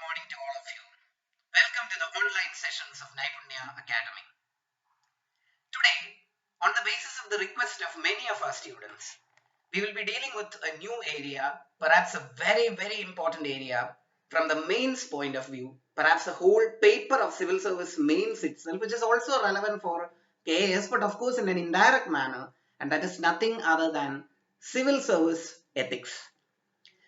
morning to all of you. Welcome to the online sessions of Naipunnya Academy. Today, on the basis of the request of many of our students, we will be dealing with a new area, perhaps a very important area from the mains point of view, perhaps the whole paper of civil service mains itself, which is also relevant for KAS, but of course in an indirect manner, and that is nothing other than civil service ethics.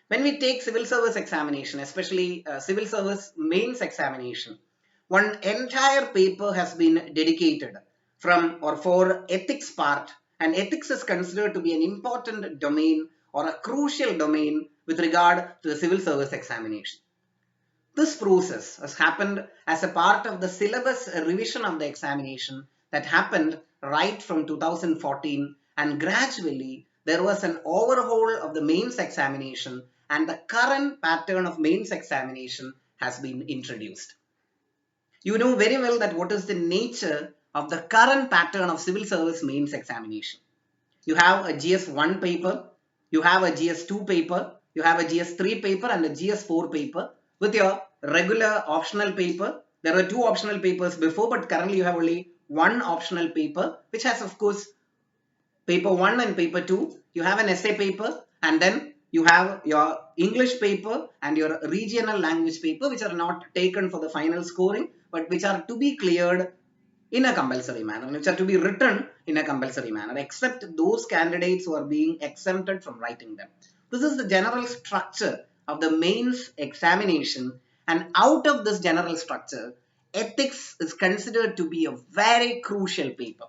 When we take civil service examination, especially civil service mains examination, one entire paper has been dedicated from or for ethics part, and ethics is considered to be an important domain or a crucial domain with regard to the civil service examination. This process has happened as a part of the syllabus revision of the examination that happened right from 2014, and gradually there was an overhaul of the mains examination and the current pattern of mains examination has been introduced. You know very well that what is the nature of the current pattern of civil service mains examination. You have a GS1 paper, you have a GS2 paper, you have a GS3 paper and a GS4 paper with your regular optional paper. There were two optional papers before, but currently you have only one optional paper, which has of course paper 1 and paper 2. You have an essay paper, and then you have your English paper and your regional language paper, which are not taken for the final scoring, but which are to be cleared in a compulsory manner, which are to be written in a compulsory manner, except those candidates who are being exempted from writing them. This is the general structure of the mains examination, and out of this general structure, ethics is considered to be a very crucial paper.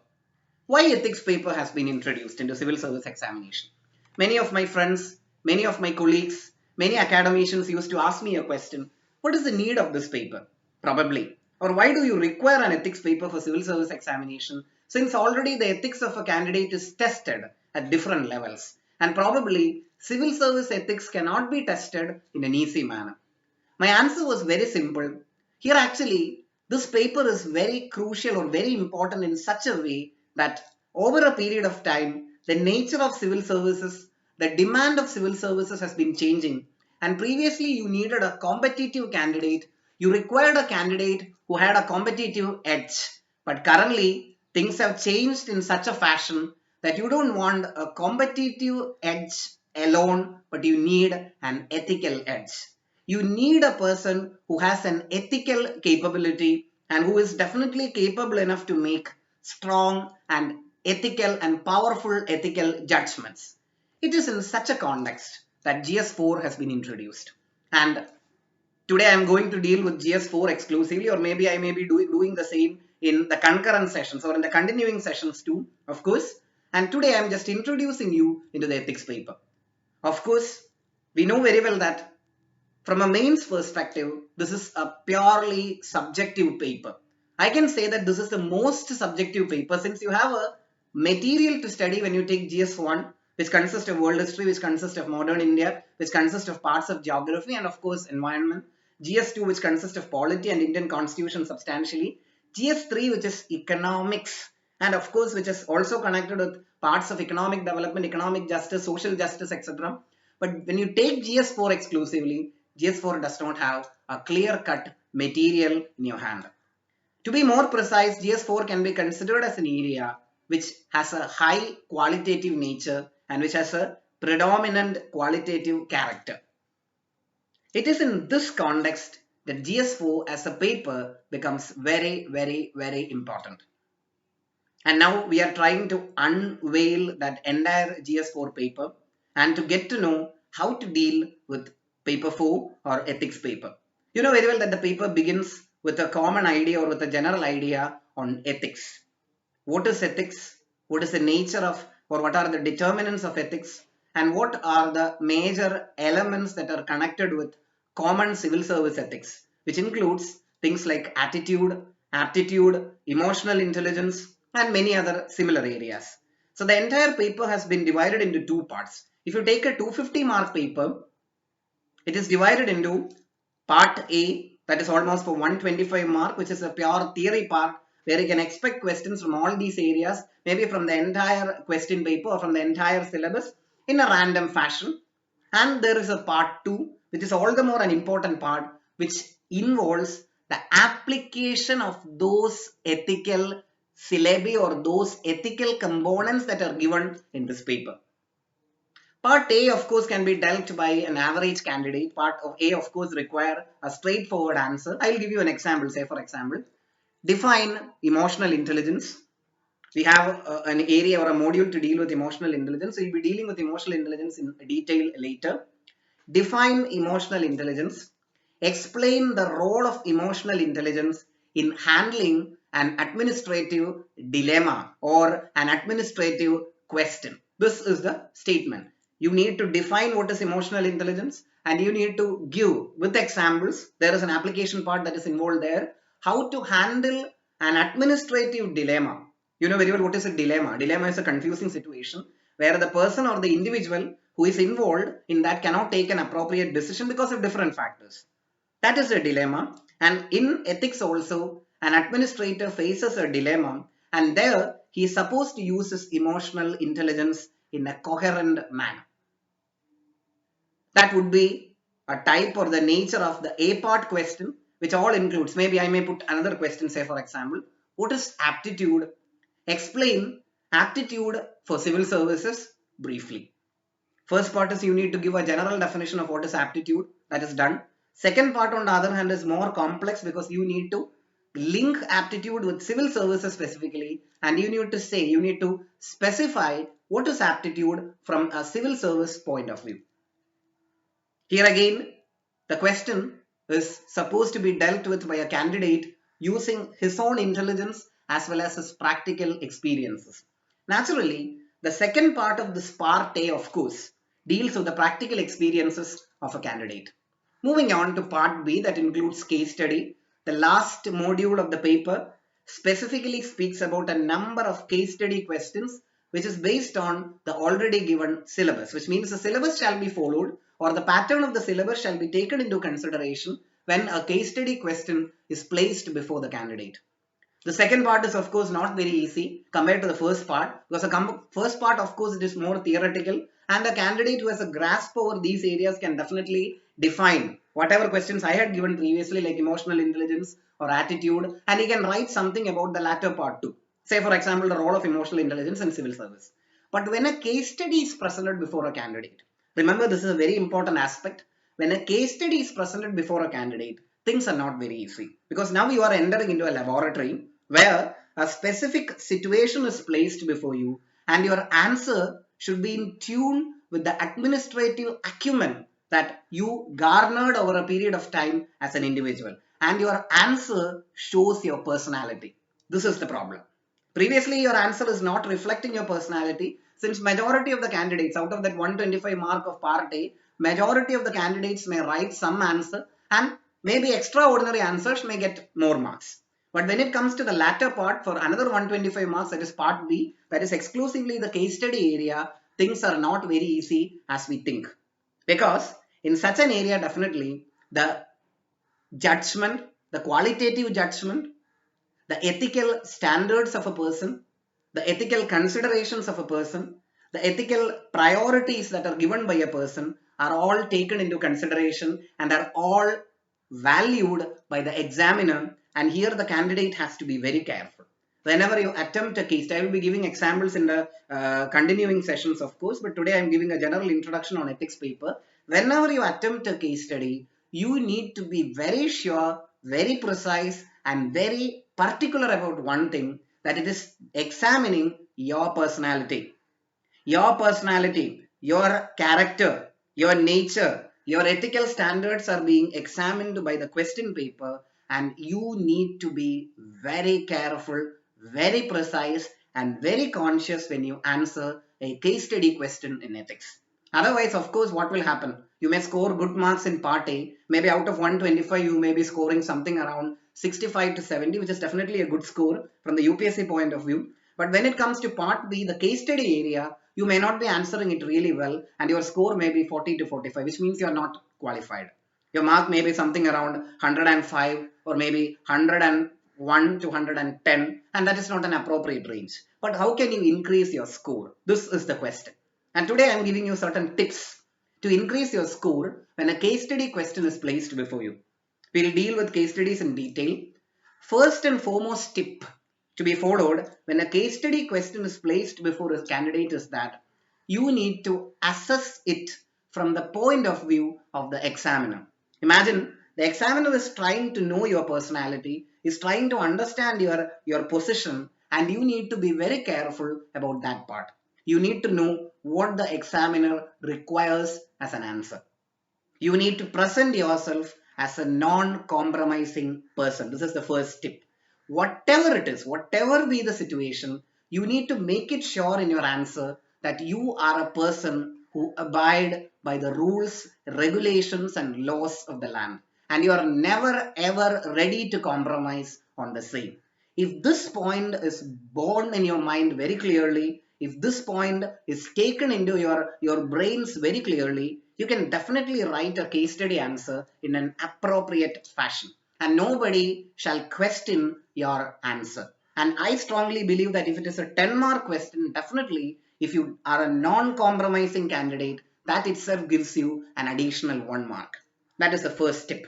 Why ethics paper has been introduced into civil service examination? Many of my friends, many of my colleagues, many academicians used to ask me a question: what is the need of this paper? Probably. Or why do you require an ethics paper for civil service examination, since already the ethics of a candidate is tested at different levels, and probably civil service ethics cannot be tested in an easy manner? My answer was very simple. Here actually, this paper is very crucial or very important in such a way that over a period of time, the nature of civil services, the demand of civil services has been changing. And previously you needed a competitive candidate, you required a candidate who had a competitive edge. But currently things have changed in such a fashion that you don't want a competitive edge alone, but you need an ethical edge. You need a person who has an ethical capability and who is definitely capable enough to make strong and ethical and powerful ethical judgments. It is in such a context that GS4 has been introduced. And today I am going to deal with GS4 exclusively, or maybe I may be doing the same in the concurrent sessions or in the continuing sessions too, of course. And today I am just introducing you into the ethics paper. Of course, we know very well that from a mains perspective, this is a purely subjective paper. I can say that this is the most subjective paper, since you have a material to study when you take GS1, which consists of world history, which consists of modern India, which consists of parts of geography and of course environment. GS2, which consists of polity and Indian constitution substantially. GS3, which is economics, and of course which is also connected with parts of economic development, economic justice, social justice, etc. But when you take GS4 exclusively, GS4 does not have a clear-cut material in your hand. To be more precise, GS4 can be considered as an area which has a high qualitative nature and which has a predominant qualitative character. It is in this context that GS4 as a paper becomes very important. And now we are trying to unveil that entire GS4 paper and to get to know how to deal with paper 4 or ethics paper. You know very well that the paper begins with a common idea or with a general idea on ethics. What is ethics? What is the nature of, or what are the determinants of ethics? And what are the major elements that are connected with common civil service ethics, which includes things like attitude, aptitude, emotional intelligence, and many other similar areas. So the entire paper has been divided into two parts. If you take a 250 mark paper, it is divided into part A, that is almost for 125 mark, which is a pure theory part where you can expect questions from all these areas, maybe from the entire question paper or from the entire syllabus in a random fashion. And there is a part 2, which is all the more an important part, which involves the application of those ethical syllabi or those ethical components that are given in this paper. Part A, of course, can be dealt by an average candidate. Part of A, of course, require a straightforward answer. I will give you an example. Say, for example, define emotional intelligence. We have an area or a module to deal with emotional intelligence. So, we'll be dealing with emotional intelligence in detail later. Define emotional intelligence. Explain the role of emotional intelligence in handling an administrative dilemma or an administrative question. This is the statement. You need to define what is emotional intelligence and you need to give with examples. There is an application part that is involved there. How to handle an administrative dilemma. You know very well what is a dilemma. Dilemma is a confusing situation where the person or the individual who is involved in that cannot take an appropriate decision because of different factors. That is a dilemma. And in ethics also, an administrator faces a dilemma and there he is supposed to use his emotional intelligence in a coherent manner. That would be a type or the nature of the A part question, which all includes. Maybe I may put another question, say for example, what is aptitude? Explain aptitude for civil services briefly. First part is you need to give a general definition of what is aptitude. That is done. Second part on the other hand is more complex because you need to link aptitude with civil services specifically and you need to say, you need to specify what is aptitude from a civil service point of view. Here again, the question is supposed to be dealt with by a candidate using his own intelligence as well as his practical experiences. Naturally, the second part of this part A, of course, deals with the practical experiences of a candidate. Moving on to part B, that includes case study. The last module of the paper specifically speaks about a number of case study questions which is based on the already given syllabus, which means the syllabus shall be followed or the pattern of the syllabus shall be taken into consideration when a case study question is placed before the candidate. The second part is of course not very easy compared to the first part because the first part of course it is more theoretical and the candidate who has a grasp over these areas can definitely define whatever questions I had given previously like emotional intelligence or attitude and he can write something about the latter part too. Say for example the role of emotional intelligence in civil service. But when a case study is presented before a candidate, remember this is a very important aspect. When a case study is presented before a candidate, things are not very easy because now you are entering into a laboratory where a specific situation is placed before you and your answer should be in tune with the administrative acumen that you garnered over a period of time as an individual and your answer shows your personality. This is the problem. Previously, your answer is not reflecting your personality since majority of the candidates out of that 125 mark of part A, majority of the candidates may write some answer and maybe extraordinary answers may get more marks. But when it comes to the latter part for another 125 marks, that is part B, that is exclusively the case study area, things are not very easy as we think. Because in such an area, definitely the judgment, the qualitative judgment, the ethical standards of a person, the ethical considerations of a person, the ethical priorities that are given by a person are all taken into consideration and are all valued by the examiner and here the candidate has to be very careful. Whenever you attempt a case study, I will be giving examples in the continuing sessions of course, but today I am giving a general introduction on ethics paper. Whenever you attempt a case study, you need to be very sure, very precise and very particular about one thing, that it is examining your personality. Your personality, your character, your nature, your ethical standards are being examined by the question paper and you need to be very careful, very precise and very conscious when you answer a case study question in ethics. Otherwise, of course, what will happen? You may score good marks in part A. Maybe out of 125, you may be scoring something around 65 to 70, which is definitely a good score from the UPSC point of view. But when it comes to part B, the case study area, you may not be answering it really well and your score may be 40 to 45, which means you are not qualified. Your mark may be something around 105 or maybe 101 to 110 and that is not an appropriate range. But how can you increase your score? This is the question. And today I am giving you certain tips to increase your score when a case study question is placed before you. We'll deal with case studies in detail. First and foremost tip to be followed when a case study question is placed before a candidate is that you need to assess it from the point of view of the examiner. Imagine the examiner is trying to know your personality, is trying to understand your position, and you need to be very careful about that part. You need to know what the examiner requires as an answer. You need to present yourself as a non-compromising person. This is the first tip. Whatever it is, whatever be the situation, you need to make it sure in your answer that you are a person who abide by the rules, regulations and laws of the land. And you are never ever ready to compromise on the same. If this point is born in your mind very clearly, if this point is taken into your brains very clearly, you can definitely write a case study answer in an appropriate fashion. And nobody shall question your answer. And I strongly believe that if it is a 10-mark question, definitely if you are a non-compromising candidate, that itself gives you an additional 1 mark. That is the first tip.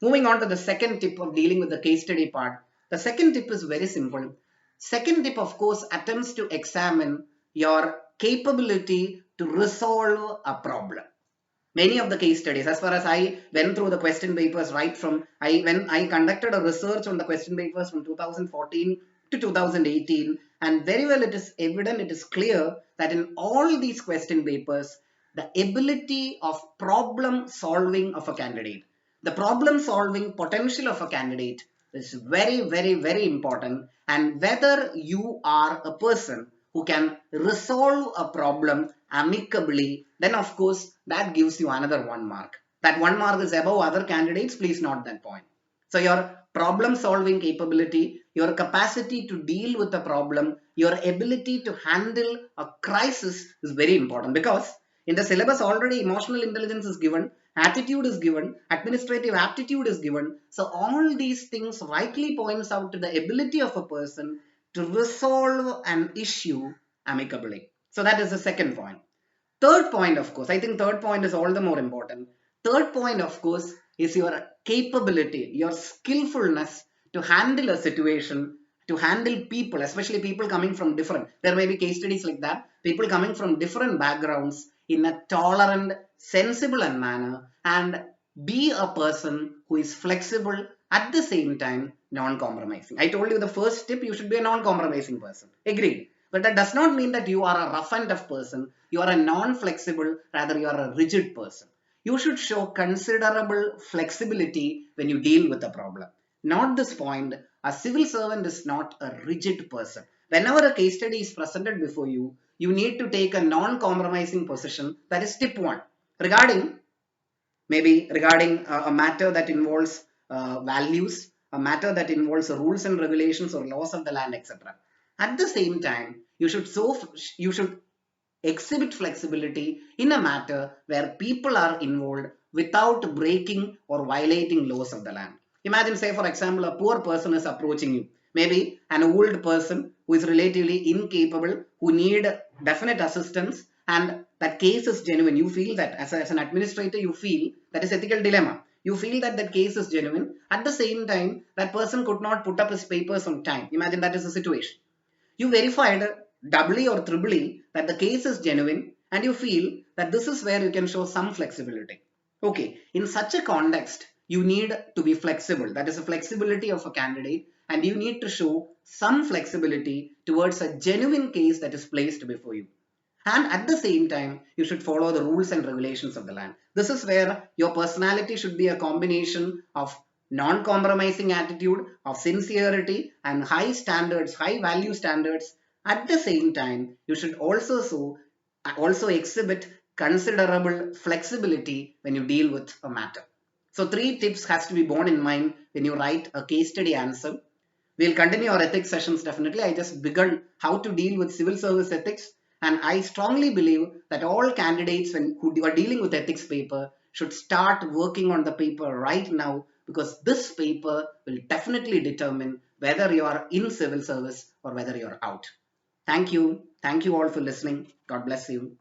Moving on to the second tip of dealing with the case study part. The second tip is very simple. Second tip, of course, attempts to examine your capability to resolve a problem. Many of the case studies, as far as I went through the question papers right from, when I conducted a research on the question papers from 2014 to 2018, and very well it is evident, it is clear that in all these question papers, the ability of problem solving of a candidate, the problem solving potential of a candidate is very, very, very important. And whether you are a person who can resolve a problem amicably, then of course that gives you another 1 mark. That 1 mark is above other candidates, please note that point. So your problem solving capability, your capacity to deal with a problem, your ability to handle a crisis is very important, because in the syllabus already emotional intelligence is given, attitude is given, administrative aptitude is given. So all these things rightly points out to the ability of a person to resolve an issue amicably. So that is the second point. Third point, of course, I think third point is all the more important. Third point, of course, is your capability, your skillfulness to handle a situation, to handle people, especially people coming from different, there may be case studies like that, people coming from different backgrounds in a tolerant, sensible manner, and be a person who is flexible at the same time non-compromising. I told you the first tip, you should be a non-compromising person. Agreed. But that does not mean that you are a rough and tough person. You are a non-flexible, rather you are a rigid person. You should show considerable flexibility when you deal with a problem. Not this point, a civil servant is not a rigid person. Whenever a case study is presented before you, you need to take a non-compromising position. That is tip 1. Regarding a matter that involves values, a matter that involves rules and regulations or laws of the land, etc. At the same time, you should exhibit flexibility in a matter where people are involved without breaking or violating laws of the land. Imagine, say for example, a poor person is approaching you. Maybe an old person who is relatively incapable, who need definite assistance, and that case is genuine. You feel that as an administrator, you feel that is ethical dilemma. You feel that that case is genuine. At the same time, that person could not put up his papers on time. Imagine that is the situation. You verified doubly or triply that the case is genuine, and you feel that this is where you can show some flexibility. Okay, in such a context, you need to be flexible. That is the flexibility of a candidate, and you need to show some flexibility towards a genuine case that is placed before you. And at the same time, you should follow the rules and regulations of the land. This is where your personality should be a combination of non-compromising attitude, of sincerity and high standards, high value standards. At the same time, you should also exhibit considerable flexibility when you deal with a matter. So 3 tips has to be borne in mind when you write a case study answer. We'll continue our ethics sessions definitely. I just begun how to deal with civil service ethics, and I strongly believe that all candidates who are dealing with ethics paper should start working on the paper right now, because this paper will definitely determine whether you are in civil service or whether you are out. Thank you. Thank you all for listening. God bless you.